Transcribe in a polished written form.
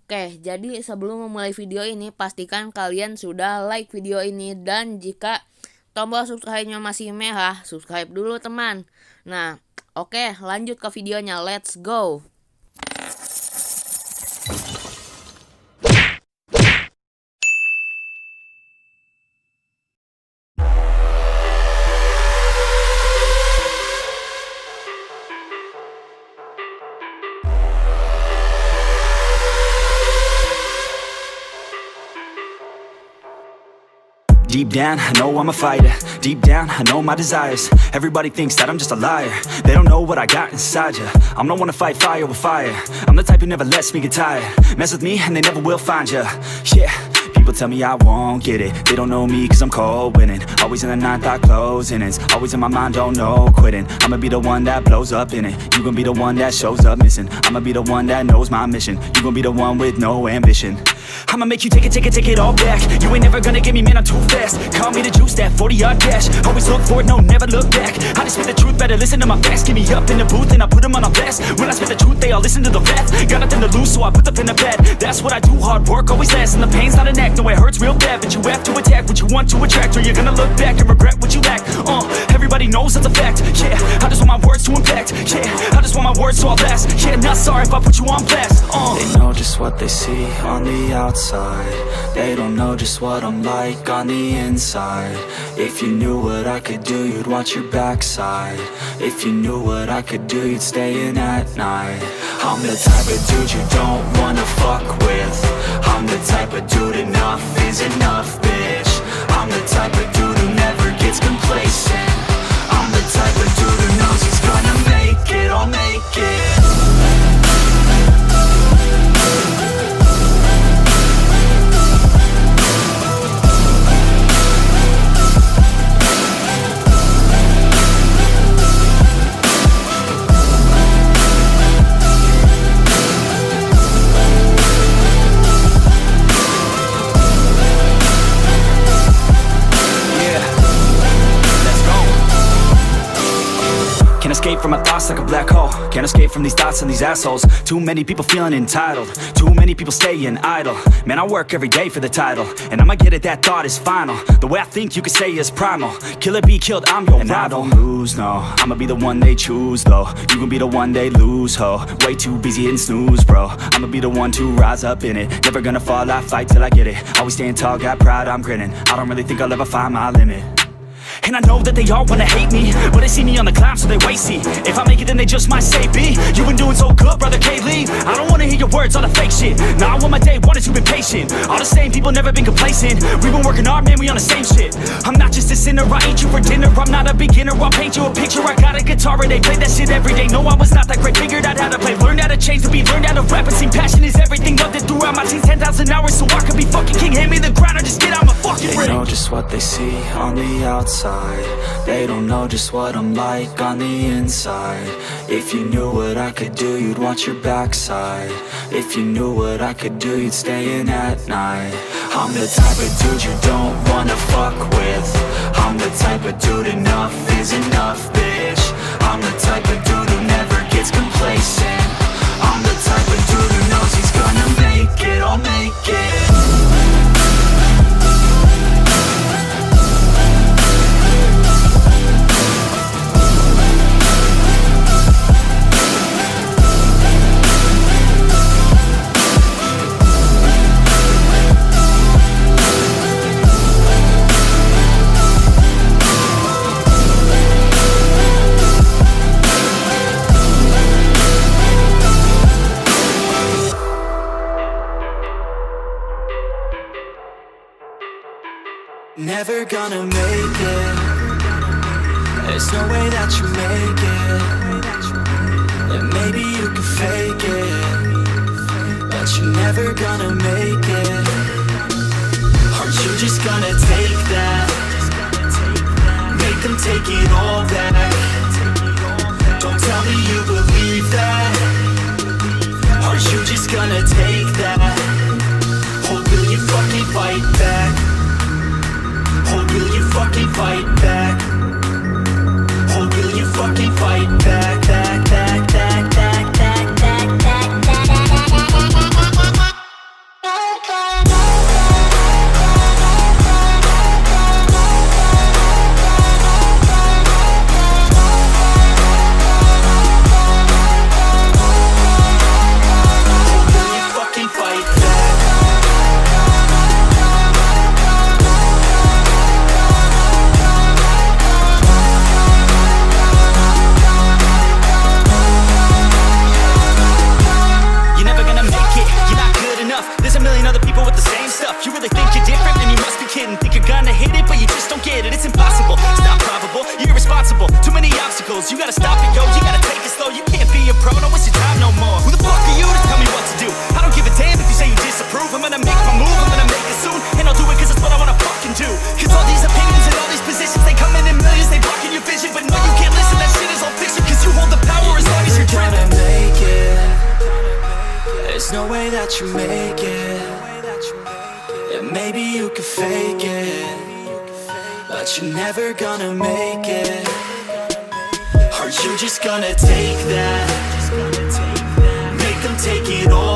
Oke, jadi sebelum memulai video ini pastikan kalian sudah like video ini, dan jika tombol subscribe-nya masih merah, subscribe dulu teman. Nah, oke, lanjut ke videonya, let's go. Deep down, I know I'm a fighter. Deep down, I know my desires. Everybody thinks that I'm just a liar. They don't know what I got inside ya. I'm the one to fight fire with fire. I'm the type who never lets me get tired. Mess with me and they never will find ya. Yeah. People tell me I won't get it. They don't know me cause I'm cold winning. Always in the ninth, I closing. It's always in my mind, don't know quitting. I'ma be the one that blows up in it. You gon' be the one that shows up missing. I'ma be the one that knows my mission. You gon' be the one with no ambition. I'ma make you take it all back. You ain't never gonna get me, man, I'm too fast. Call me the juice, that 40-yard dash. Always look for it, no, never look back. I just spit the truth, better listen to my facts. Get me up in the booth and I put them on a blast. When I spit the truth, they all listen to the facts. Got nothing to lose, so I put the pen to bed. That's what I do, hard work always lasts. And the pain's not an act, no, it hurts real bad. But you have to attack what you want to attract, or you're gonna look back and regret what you lack. Everybody knows that's a fact. Yeah, I just want my words to impact. Yeah, I just want my words to all last. Yeah, not sorry if I put you on blast. They know just what they see on the outside. They don't know just what I'm like on the inside. If you knew what I could do, you'd watch your backside. If you knew what I could do, you'd stay in at night. I'm the type of dude you don't wanna fuck with. I'm the type of dude enough is enough, bitch. I'm the type of dude who never gets complacent. I'm the type of dude who knows he's gonna make it, I'll make it. Can't escape from my thoughts like a black hole. Can't escape from these thoughts and these assholes. Too many people feeling entitled. Too many people staying idle. Man, I work every day for the title, and I'ma get it, that thought is final. The way I think you could say is primal. Kill it, be killed, I'm your rival. I don't lose, no. I'ma be the one they choose, though. You gon' be the one they lose, ho. Way too busy hitting snooze, bro. I'ma be the one to rise up in it. Never gonna fall, I fight till I get it. Always staying tall, got pride, I'm grinning. I don't really think I'll ever find my limit. And I know that they all wanna hate me, but they see me on the climb, so they wait, see. If I make it, then they just might say, B, you been doing so good, brother K-Lee. I don't wanna hear your words, all the fake shit. Nah, I want my day, wanted you been patient. All the same people, never been complacent. We been working hard, man, we on the same shit. I'm not just a sinner, I eat you for dinner. I'm not a beginner, I'll paint you a picture. I got a guitar and they play that shit every day. No, I was not that great, figured out how to play. Learned how to change the beat, learned how to rap and sing. Passion is everything, loved it throughout my teens. 10,000 hours, so I could be fucking king. Hand me the ground or just get out my fucking ring. They know just what they see on the outside. They don't know just what I'm like on the inside. If you knew what I could do, you'd watch your backside. If you knew what I could do, you'd stay in at night. I'm the type of dude you don't wanna fuck with. I'm the type of dude enough is enough, bitch. I'm the type of dude who never gets complacent. I'm the type of dude who knows he's gonna make it, I'll make it. Never gonna make it. There's no way that you make it. And maybe you can fake it, but you're never gonna make it. Aren't you just gonna take that? Make them take it all back. Don't tell me you believe that. Are you just gonna take that? Or will you fucking fight back? Or will you fucking fight back? Or will you fucking fight back, back, back, back, back, back, back, back, back, back, back, back, back, back. gotta stop it, yo, you gotta take it slow. You can't be a pro, don't waste your time no more. Who the fuck are you to tell me what to do? I don't give a damn if you say you disapprove. I'm gonna make my move, I'm gonna make it soon. And I'll do it cause it's what I wanna fucking do. Cause all these opinions and all these positions, they come in millions, they blocking your vision. But no, you can't listen, that shit is all fiction. Cause you hold the power as long as you're gonna driven. make it. There's no way that you make it. And maybe you could fake it, but you're never gonna make it. Are you just gonna take that? Make them take it all.